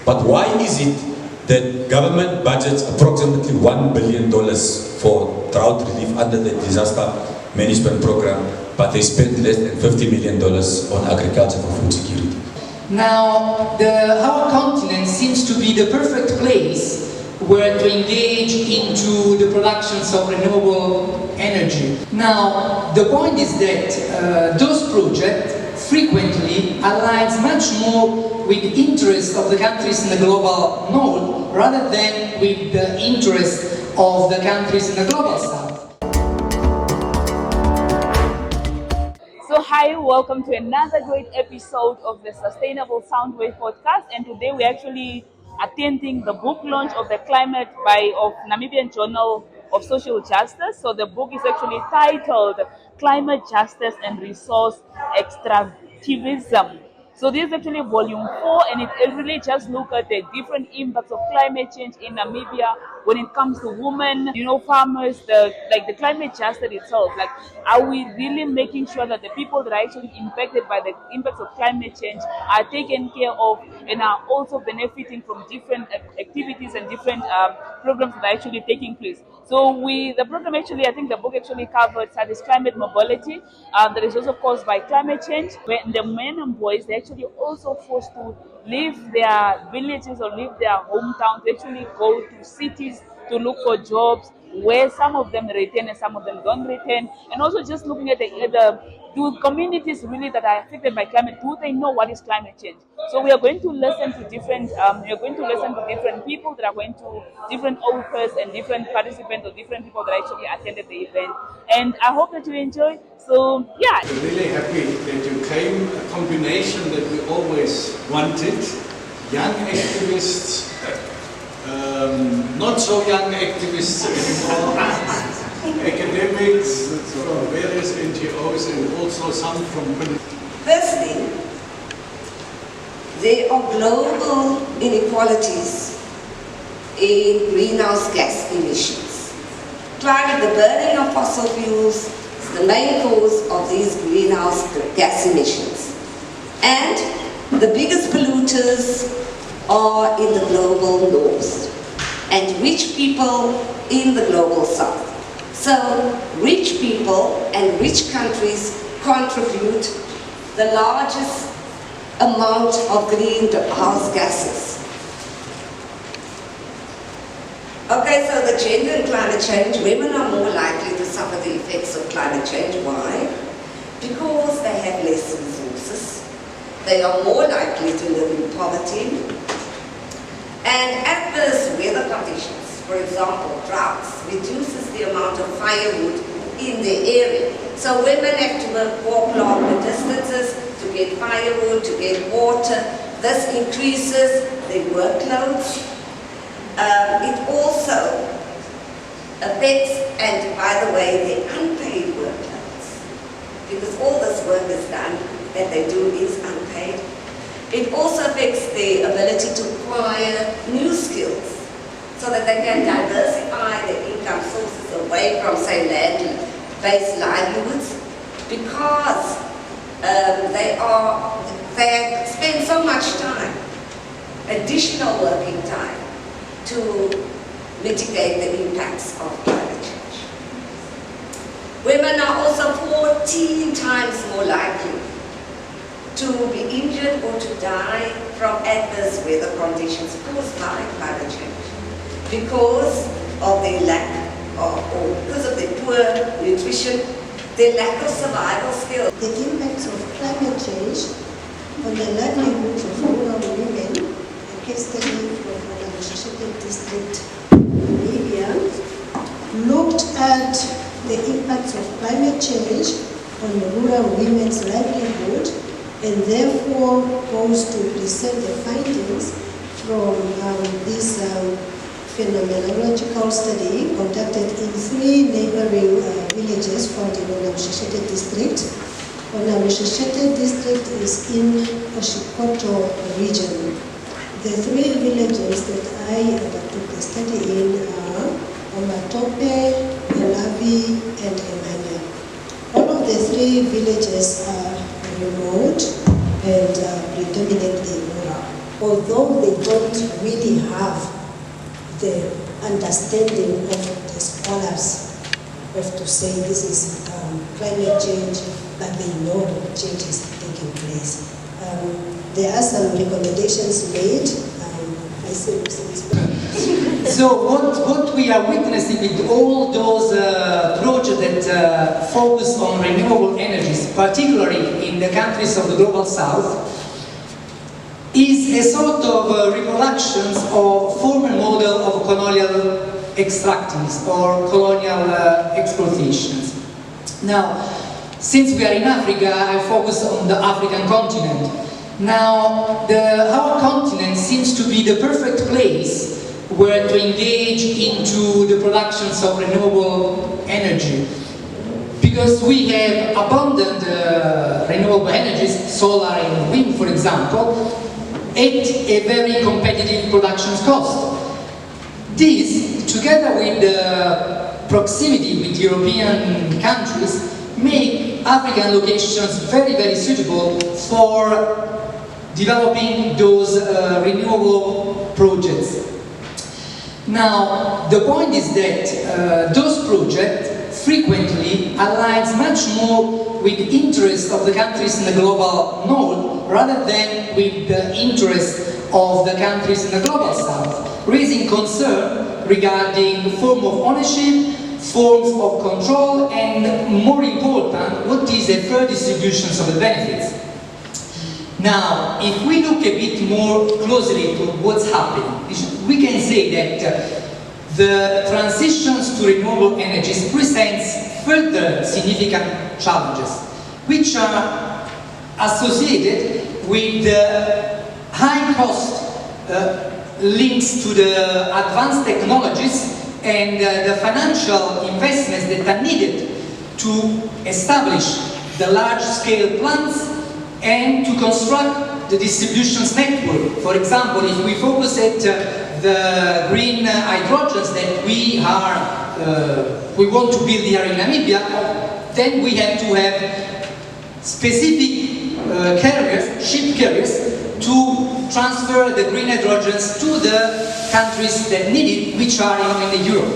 But why is it that government budgets approximately $1 billion for drought relief under the disaster management program, but they spend less than $50 million on agriculture for food security? Now, our continent seems to be the perfect place where to engage into the productions of renewable energy. Now, the point is that those projects frequently aligns much more with the interests of the countries in the global north rather than with the interests of the countries in the global south. So hi, welcome to another great episode of the Sustainable Soundwave podcast, and today we're actually attending the book launch of the Climate of Namibian Journal of Social Justice. So the book is actually titled Climate Justice and Resource Extractivism. So this is actually volume 4, and it really just look at the different impacts of climate change in Namibia when it comes to women, farmers, the climate justice itself. Like, are we really making sure that the people that are actually impacted by the impacts of climate change are taken care of and are also benefiting from different activities and different programs that are actually taking place? So the program actually, I think the book actually covers this climate mobility that is also caused by climate change, where the men and boys, they're actually also forced to leave their villages or leave their hometowns, to actually go to cities to look for jobs, where some of them return and some of them don't return. And also just looking at do communities really that are affected by climate, do they know what is climate change? So we are going to listen to different people that are going to different authors and different participants or different people that actually attended the event. And I hope that you enjoy. So yeah. We're really happy that you came, a combination that we always wanted. Young activists, not so young activists anymore, academics from various NGOs and also some from... Firstly, there are global inequalities in greenhouse gas emissions. The burning of fossil fuels is the main cause of these greenhouse gas emissions. And the biggest polluters are in the global north and rich people in the global south. So rich people and rich countries contribute the largest amount of greenhouse gases. Okay, so the gender and climate change, women are more likely to suffer the effects of climate change. Why? Because they have less resources. They are more likely to live in poverty. And adverse weather conditions, for example, droughts, reduces the amount of firewood in the area. So women have to walk longer distances to get firewood, to get water. This increases their workloads. It also affects, and by the way, the unpaid workloads, because all this work is done that they do is unpaid. It also affects the ability to acquire new skills so that they can diversify their income sources away from, say, land-based livelihoods, because they spend so much time, additional working time, to mitigate the impacts of climate change. Women are also 14 times more likely to be injured or to die from adverse weather conditions caused by climate change because of their lack of, or because of their poor nutrition, their lack of survival skills. The impacts of climate change on the livelihoods of rural women, a case study from the district, Namibia, looked at the impacts of climate change on the rural women's livelihood, and therefore goes to present the findings from this phenomenological study conducted in 3 neighboring villages found in Onamshashete district. Onamshashete district is in Oshikoto region. The 3 villages that I undertook the study in are Omatope, Elavi, and Emania. All of the 3 villages are remote and predominantly rural. although they don't really have the understanding of the scholars of to say this is climate change, but they know change is taking place. There are some recommendations made. So what we are witnessing with all those projects that focus on renewable energies, particularly in the countries of the Global South, is a sort of reproductions of former model of colonial extractivism or colonial exploitations. Now, since we are in Africa, I focus on the African continent. Now, our continent seems to be the perfect place where to engage into the productions of renewable energy, because we have abundant renewable energies, solar and wind, for example, at a very competitive production cost. This, together with the proximity with European countries, make African locations very, very suitable for developing those renewable projects. Now, the point is that those projects frequently align much more with the interests of the countries in the global north rather than with the interests of the countries in the global south, raising concern regarding form of ownership, forms of control, and more important, what is the fair distribution of the benefits. Now, if we look a bit more closely to what's happening, we can say that the transitions to renewable energies presents further significant challenges, which are associated with the high cost links to the advanced technologies and the financial investments that are needed to establish the large-scale plants and to construct the distribution network. For example, if we focus at the green hydrogens that we want to build here in Namibia, then we have to have specific carriers, ship carriers, to transfer the green hydrogens to the countries that need it, which are in Europe.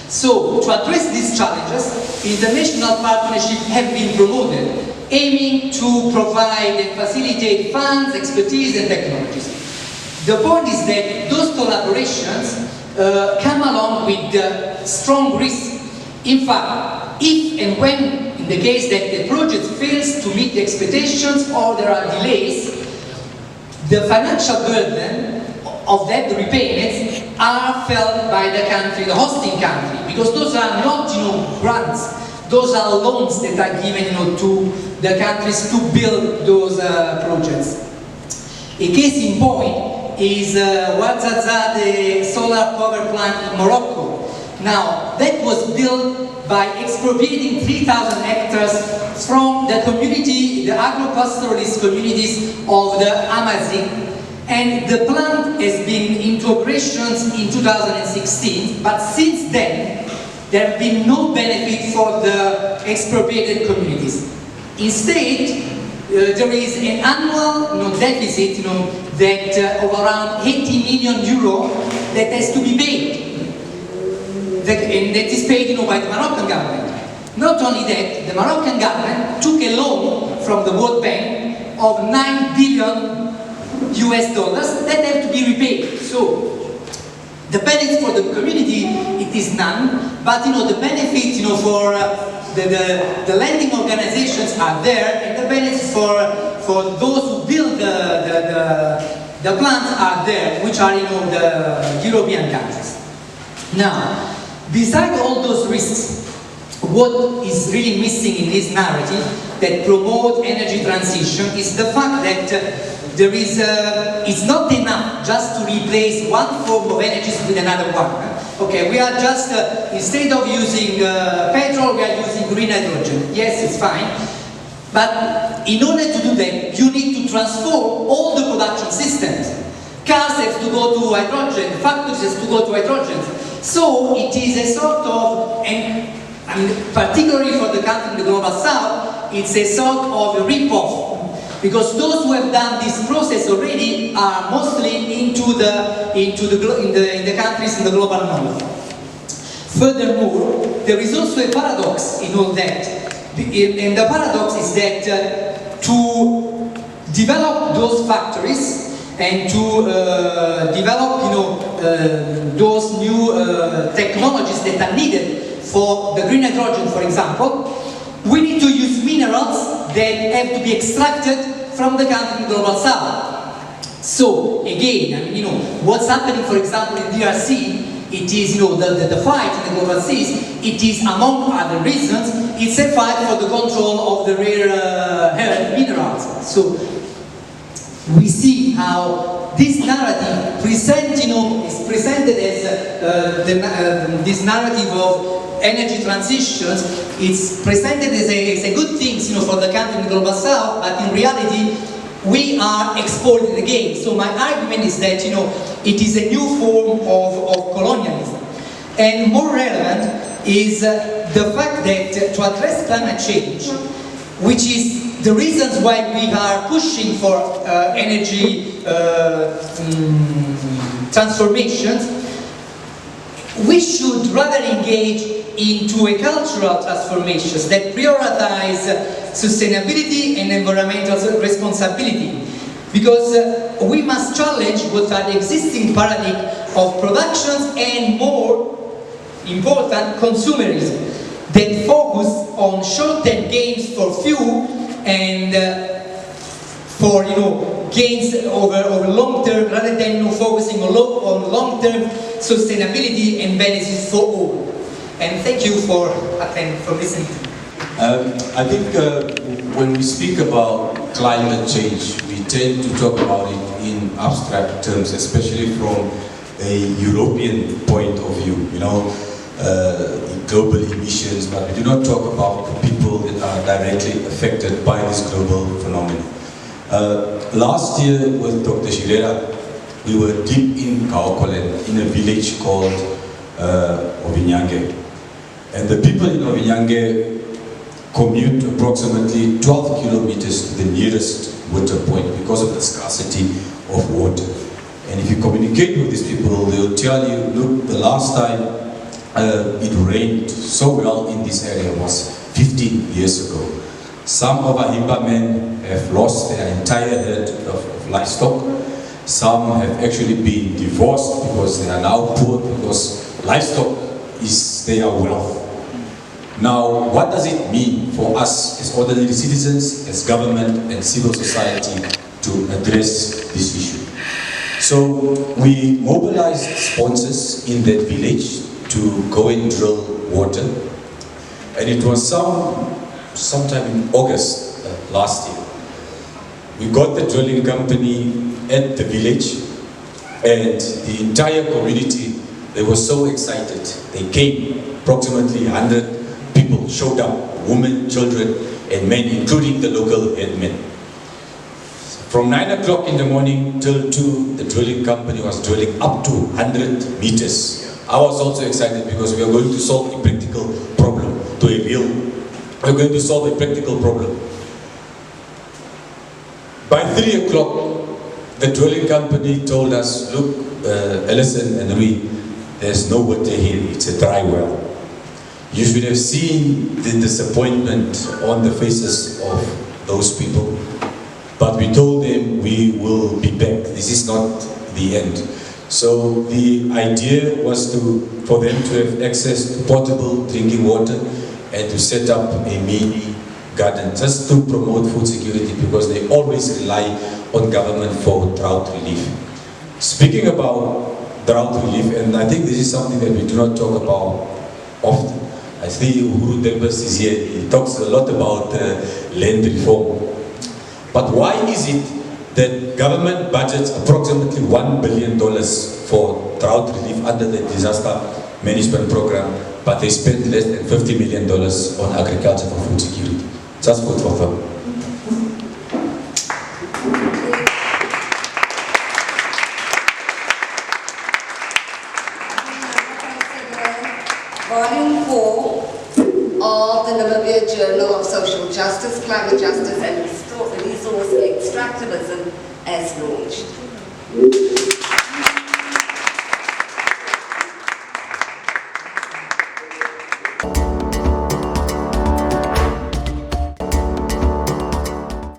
So, to address these challenges, international partnerships have been promoted, aiming to provide and facilitate funds, expertise, and technologies. The point is that those collaborations come along with strong risks. In fact, if and when, in the case that the project fails to meet the expectations or there are delays, the financial burden of that repayments are felt by the country, the hosting country, because those are not, grants. Those are loans that are given, to the countries to build those projects. A case in point is Ouarzazate, the solar power plant in Morocco. Now, that was built by expropriating 3,000 hectares from the community, the agro-pastoralist communities of the Amazigh. And the plant has been into operations in 2016, but since then, there have been no benefit for the expropriated communities. Instead, there is an annual deficit that of around 80 million euro that has to be paid. And that is paid by the Moroccan government. Not only that, the Moroccan government took a loan from the World Bank of $9 billion that have to be repaid. So the benefit for the community, it is none, but the benefit for the lending organizations are there, and the benefits for those who build the plants are there, which are the European countries. Now, besides all those risks, what is really missing in this narrative that promotes energy transition is the fact that it's not enough just to replace one form of energy with another one. Okay, we are just, instead of using petrol, we are using green hydrogen. Yes, it's fine. But in order to do that, you need to transform all the production systems. Cars have to go to hydrogen, factories have to go to hydrogen. So it is a sort of, and particularly for the country in the global south, it's a sort of a rip-off. because those who have done this process already are mostly in the countries in the global north. Furthermore, there is also a paradox in all that, and the paradox is that to develop those factories and to develop, those new technologies that are needed for the green hydrogen, for example, we need to use minerals that have to be extracted from the country in the global south. So again, what's happening, for example, in DRC, it is, the fight in the global seas, it is, among other reasons, it's a fight for the control of the rare earth minerals. So we see how this narrative is presented as this narrative of energy transitions. It's presented as a good thing, for the country in the global south, but in reality, we are exporting again. So my argument is that, it is a new form of colonialism. And more relevant is the fact that to address climate change, which is the reasons why we are pushing for energy transformations, we should rather engage into a cultural transformations that prioritize sustainability and environmental responsibility. Because we must challenge what are the existing paradigm of productions and, more important, consumerism that focus on short-term gains for few and for gains over long-term, rather than focusing on long-term sustainability and benefits for all. And thank you for listening. I think when we speak about climate change, we tend to talk about it in abstract terms, especially from a European point of view, global emissions, but we do not talk about the people that are directly affected by this global phenomenon. Last year with Dr. Shirera, we were deep in Kaokolen, in a village called Ovinyange. And the people in Ovinyange commute approximately 12 kilometers to the nearest water point because of the scarcity of water. And if you communicate with these people, they'll tell you, look, the last time it rained so well in this area was 15 years ago. Some of our Himba men have lost their entire herd of livestock. Some have actually been divorced because they are now poor, because livestock is their wealth. Now, what does it mean for us as ordinary citizens, as government and civil society to address this issue? So we mobilized sponsors in that village to go and drill water, and it was sometime in August last year. We got the drilling company at the village, and the entire community, they were so excited. They came, approximately 100 people showed up, women, children, and men, including the local headmen. From 9 o'clock in the morning till 2, the drilling company was drilling up to 100 meters. I was also excited because we are going to solve a practical problem, we're going to solve a practical problem. By 3 o'clock, the drilling company told us, look, Ellison and Rui, there's no water here, it's a dry well. You should have seen the disappointment on the faces of those people. But we told them we will be back. This is not the end. So the idea was for them to have access to potable drinking water and to set up a mini garden just to promote food security, because they always rely on government for drought relief. Speaking about drought relief, and I think this is something that we do not talk about often. I see Uhuru Dembas is here, he talks a lot about land reform. But why is it that government budgets approximately $1 billion for drought relief under the disaster management program, but they spend less than $50 million on agriculture for food security? Just food for thought. Volume 4 of the Namibia Journal of Social Justice, Climate Justice and Resource extractivism as launched.